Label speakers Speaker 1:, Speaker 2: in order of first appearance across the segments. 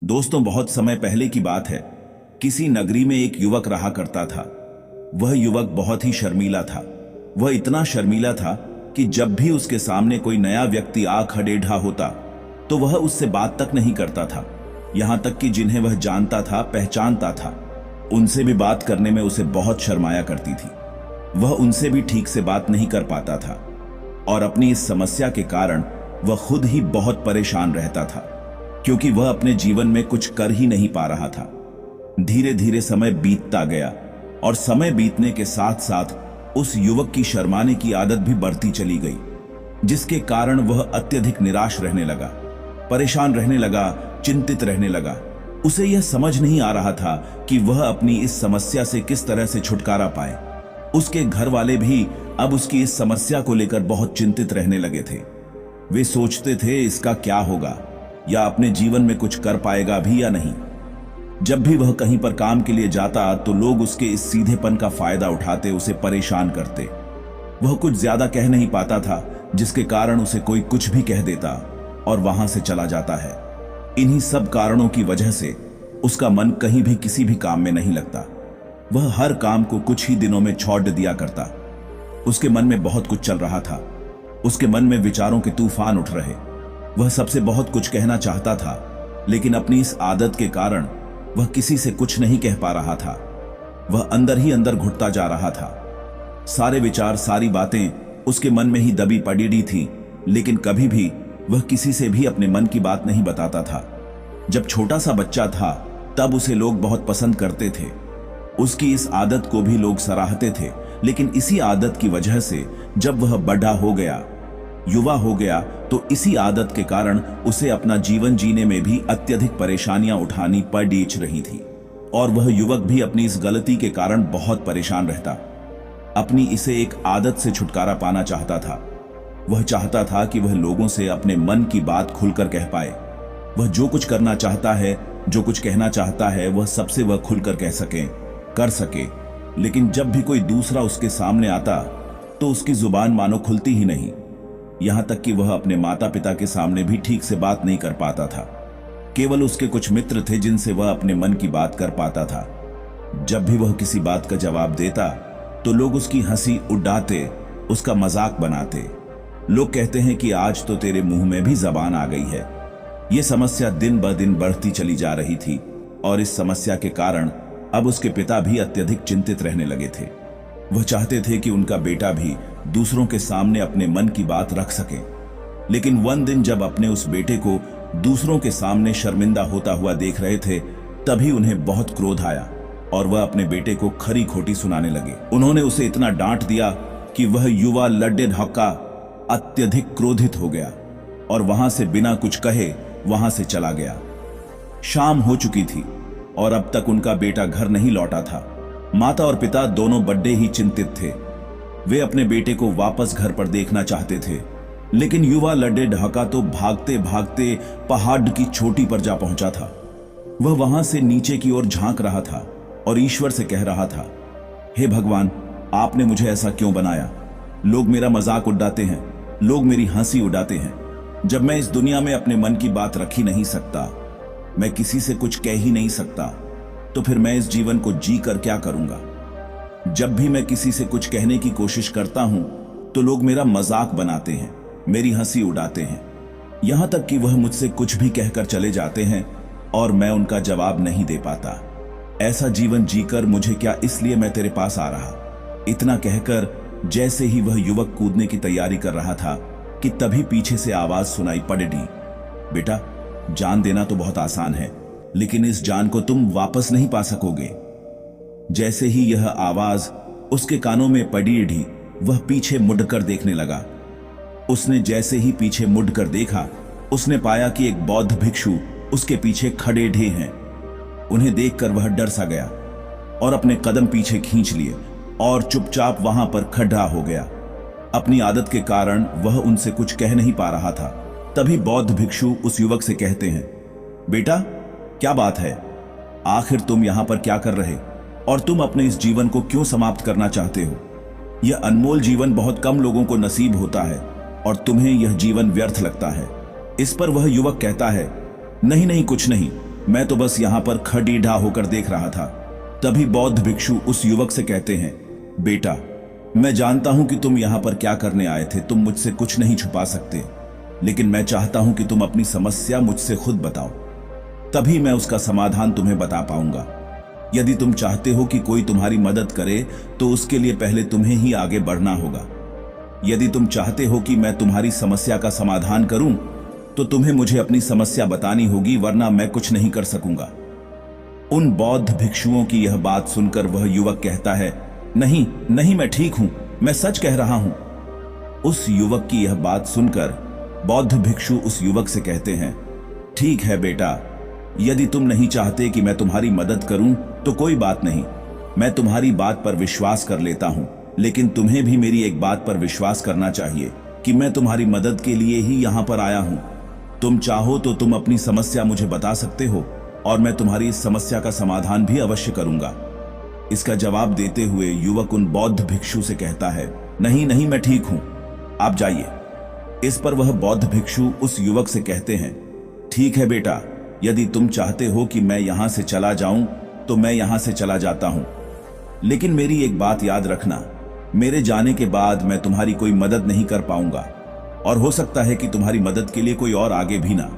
Speaker 1: दोस्तों, बहुत समय पहले की बात है। किसी नगरी में एक युवक रहा करता था। वह युवक बहुत ही शर्मीला था। वह इतना शर्मीला था कि जब भी उसके सामने कोई नया व्यक्ति आ खड़ेढ़ा होता तो वह उससे बात तक नहीं करता था। यहां तक कि जिन्हें वह जानता था, पहचानता था, उनसे भी बात करने में उसे बहुत शर्माया करती थी। वह उनसे भी ठीक से बात नहीं कर पाता था और अपनी इस समस्या के कारण वह खुद ही बहुत परेशान रहता था, क्योंकि वह अपने जीवन में कुछ कर ही नहीं पा रहा था। धीरे धीरे समय बीतता गया और समय बीतने के साथ साथ उस युवक की शर्माने की आदत भी बढ़ती चली गई, जिसके कारण वह अत्यधिक निराश रहने लगा, परेशान रहने लगा, चिंतित रहने लगा। उसे यह समझ नहीं आ रहा था कि वह अपनी इस समस्या से किस तरह से छुटकारा पाए। उसके घर वाले भी अब उसकी इस समस्या को लेकर बहुत चिंतित रहने लगे थे। वे सोचते थे इसका क्या होगा, या अपने जीवन में कुछ कर पाएगा भी या नहीं। जब भी वह कहीं पर काम के लिए जाता तो लोग उसके इस सीधेपन का फायदा उठाते उसे परेशान करते। वह कुछ ज्यादा कह नहीं पाता था, जिसके कारण उसे कोई कुछ भी कह देता और वहां से चला जाता है। इन्हीं सब कारणों की वजह से उसका मन कहीं भी किसी भी काम में नहीं लगता। वह हर काम को कुछ ही दिनों में छोड़ दिया करता। उसके मन में बहुत कुछ चल रहा था। उसके मन में विचारों के तूफान उठ रहे। वह सबसे बहुत कुछ कहना चाहता था, लेकिन अपनी इस आदत के कारण वह किसी से कुछ नहीं कह पा रहा था। वह अंदर ही अंदर घुटता जा रहा था। सारे विचार, सारी बातें उसके मन में ही दबी पड़ी थी, लेकिन कभी भी वह किसी से भी अपने मन की बात नहीं बताता था। जब छोटा सा बच्चा था तब उसे लोग बहुत पसंद करते थे। उसकी इस आदत को भी लोग सराहते थे, लेकिन इसी आदत की वजह से जब वह बड़ा हो गया, युवा हो गया, तो इसी आदत के कारण उसे अपना जीवन जीने में भी अत्यधिक परेशानियां उठानी पड़ रही थी। और वह युवक भी अपनी इस गलती के कारण बहुत परेशान रहता। अपनी इसे एक आदत से छुटकारा पाना चाहता था। वह चाहता था कि वह लोगों से अपने मन की बात खुलकर कह पाए। वह जो कुछ करना चाहता है, जो कुछ कहना चाहता है, वह सबसे वह खुलकर कह सके, कर सके। लेकिन जब भी कोई दूसरा उसके सामने आता तो उसकी जुबान मानो खुलती ही नहीं। यहां तक कि वह अपने माता पिता के सामने भी ठीक से बात नहीं कर पाता था। केवल उसके कुछ मित्र थे जिनसे वह अपने मन की बात कर पाता था। जब भी वह किसी बात का जवाब देता तो लोग उसकी हंसी उड़ाते, उसका मजाक बनाते। लोग कहते हैं कि आज तो तेरे मुंह में भी जबान आ गई है। यह समस्या दिन ब दिन बढ़ती चली जा रही थी और इस समस्या के कारण अब उसके पिता भी अत्यधिक चिंतित रहने लगे थे। वह चाहते थे कि उनका बेटा भी दूसरों के सामने अपने मन की बात रख सके, लेकिन एक दिन जब अपने उस बेटे को दूसरों के सामने शर्मिंदा होता हुआ देख रहे थे, तभी उन्हें बहुत क्रोध आया और वह अपने बेटे को खरी खोटी सुनाने लगे। उन्होंने उसे इतना डांट दिया कि वह युवा लड्डे ढक्का अत्यधिक क्रोधित हो गया और वहां से बिना कुछ कहे वहां से चला गया। शाम हो चुकी थी और अब तक उनका बेटा घर नहीं लौटा था। माता और पिता दोनों बड़े ही चिंतित थे। वे अपने बेटे को वापस घर पर देखना चाहते थे, लेकिन युवा लड्डे ढाका तो भागते भागते पहाड़ की चोटी पर जा पहुंचा था। वह वहां से नीचे की ओर झांक रहा था और ईश्वर से कह रहा था, हे भगवान, आपने मुझे ऐसा क्यों बनाया? लोग मेरा मजाक उड़ाते हैं, लोग मेरी हंसी उड़ाते हैं। जब मैं इस दुनिया में अपने मन की बात रख ही नहीं सकता, मैं किसी से कुछ कह ही नहीं सकता, तो फिर मैं इस जीवन को जी कर क्या करूंगा? जब भी मैं किसी से कुछ कहने की कोशिश करता हूं तो लोग मेरा मजाक बनाते हैं, मेरी हंसी उड़ाते हैं। यहां तक कि वह मुझसे कुछ भी कहकर चले जाते हैं और मैं उनका जवाब नहीं दे पाता। ऐसा जीवन जीकर मुझे क्या, इसलिए मैं तेरे पास आ रहा। इतना कहकर जैसे ही वह युवक कूदने की तैयारी कर रहा था कि तभी पीछे से आवाज सुनाई पड़ी, बेटा, जान देना तो बहुत आसान है, लेकिन इस जान को तुम वापस नहीं पा सकोगे। जैसे ही यह आवाज उसके कानों में पड़ी, वह पीछे मुड़कर देखने लगा। उसने जैसे ही पीछे मुड़कर देखा, उसने पाया कि एक बौद्ध भिक्षु उसके पीछे खड़े ढे हैं। उन्हें देखकर वह डर सा गया और अपने कदम पीछे खींच लिए और चुपचाप वहां पर खड़ा हो गया। अपनी आदत के कारण वह उनसे कुछ कह नहीं पा रहा था। तभी बौद्ध भिक्षु उस युवक से कहते हैं, बेटा, क्या बात है? आखिर तुम यहां पर क्या कर रहे और तुम अपने इस जीवन को क्यों समाप्त करना चाहते हो? यह अनमोल जीवन बहुत कम लोगों को नसीब होता है और तुम्हें यह जीवन व्यर्थ लगता है। इस पर वह युवक कहता है, नहीं नहीं, कुछ नहीं, मैं तो बस यहां पर खड़ीढ़ा होकर देख रहा था। तभी बौद्ध भिक्षु उस युवक से कहते हैं, बेटा, मैं जानता हूं कि तुम यहां पर क्या करने आए थे। तुम मुझसे कुछ नहीं छुपा सकते, लेकिन मैं चाहता हूं कि तुम अपनी समस्या मुझसे खुद बताओ, तभी मैं उसका समाधान तुम्हें बता पाऊंगा। यदि तुम चाहते हो कि कोई तुम्हारी मदद करे तो उसके लिए पहले तुम्हें ही आगे बढ़ना होगा। यदि तुम चाहते हो कि मैं तुम्हारी समस्या का समाधान करूं तो तुम्हें मुझे अपनी समस्या बतानी होगी, वरना मैं कुछ नहीं कर सकूंगा। उन बौद्ध भिक्षुओं की यह बात सुनकर वह युवक कहता है, नहीं नहीं, मैं ठीक हूं, मैं सच कह रहा हूं। उस युवक की यह बात सुनकर बौद्ध भिक्षु उस युवक से कहते हैं, ठीक है बेटा, यदि तुम नहीं चाहते कि मैं तुम्हारी मदद करूं तो कोई बात नहीं, मैं तुम्हारी बात पर विश्वास कर लेता हूं। लेकिन तुम्हें भी मेरी एक बात पर विश्वास करना चाहिए कि मैं तुम्हारी मदद के लिए ही यहां पर आया हूं। तुम चाहो तो तुम अपनी समस्या मुझे बता सकते हो और मैं तुम्हारी इस समस्या का समाधान भी अवश्य करूंगा। इसका जवाब देते हुए युवक उन बौद्ध भिक्षु से कहता है, नहीं नहीं, मैं ठीक हूं, आप जाइए। इस पर वह बौद्ध भिक्षु उस युवक से कहते हैं, ठीक है बेटा, यदि तुम चाहते हो कि मैं यहां से चला जाऊं तो मैं यहां से चला जाता हूं, लेकिन मेरी एक बात याद रखना, मेरे जाने के बाद मैं तुम्हारी कोई मदद नहीं कर पाऊंगा और हो सकता है कि तुम्हारी मदद के लिए कोई और आगे भी ना।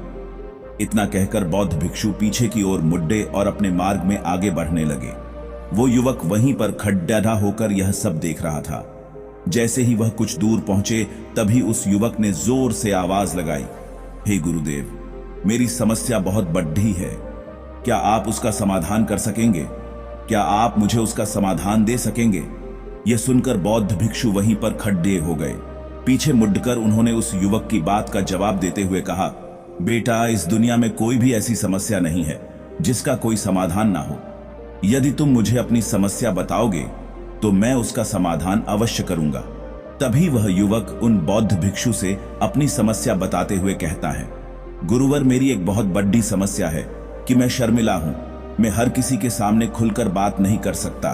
Speaker 1: इतना कहकर बौद्ध भिक्षु पीछे की ओर मुड़े और अपने मार्ग में आगे बढ़ने लगे। वो युवक वहीं पर खड्डा होकर यह सब देख रहा था। जैसे ही वह कुछ दूर पहुंचे तभी उस युवक ने जोर से आवाज लगाई, हे गुरुदेव, मेरी समस्या बहुत बड़ी है, क्या आप उसका समाधान कर सकेंगे? क्या आप मुझे उसका समाधान दे सकेंगे? यह सुनकर बौद्ध भिक्षु वहीं पर खड्डे हो गए। पीछे मुड़कर उन्होंने उस युवक की बात का जवाब देते हुए कहा, बेटा, इस दुनिया में कोई भी ऐसी समस्या नहीं है जिसका कोई समाधान ना हो। यदि तुम मुझे अपनी समस्या बताओगे तो मैं उसका समाधान अवश्य करूंगा। तभी वह युवक उन बौद्ध भिक्षु से अपनी समस्या बताते हुए कहता है, गुरुवर, मेरी एक बहुत बड़ी समस्या है कि मैं शर्मिला हूं, मैं हर किसी के सामने खुलकर बात नहीं कर सकता।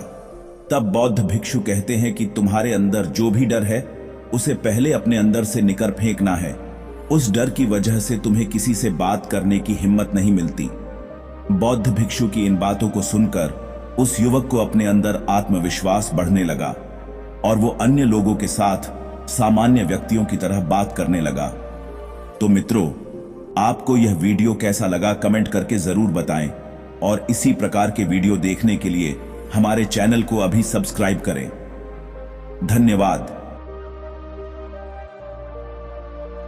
Speaker 1: तब बौद्ध भिक्षु कहते हैं कि तुम्हारे अंदर जो भी डर है उसे पहले अपने अंदर से निकर फेंकना है। उस डर की वजह से तुम्हें किसी से बात करने की हिम्मत नहीं मिलती। बौद्ध भिक्षु की इन बातों को सुनकर उस युवक को अपने अंदर आत्मविश्वास बढ़ने लगा और वो अन्य लोगों के साथ सामान्य व्यक्तियों की तरह बात करने लगा। तो मित्रों, आपको यह वीडियो कैसा लगा कमेंट करके जरूर बताएं और इसी प्रकार के वीडियो देखने के लिए हमारे चैनल को अभी सब्सक्राइब करें। धन्यवाद।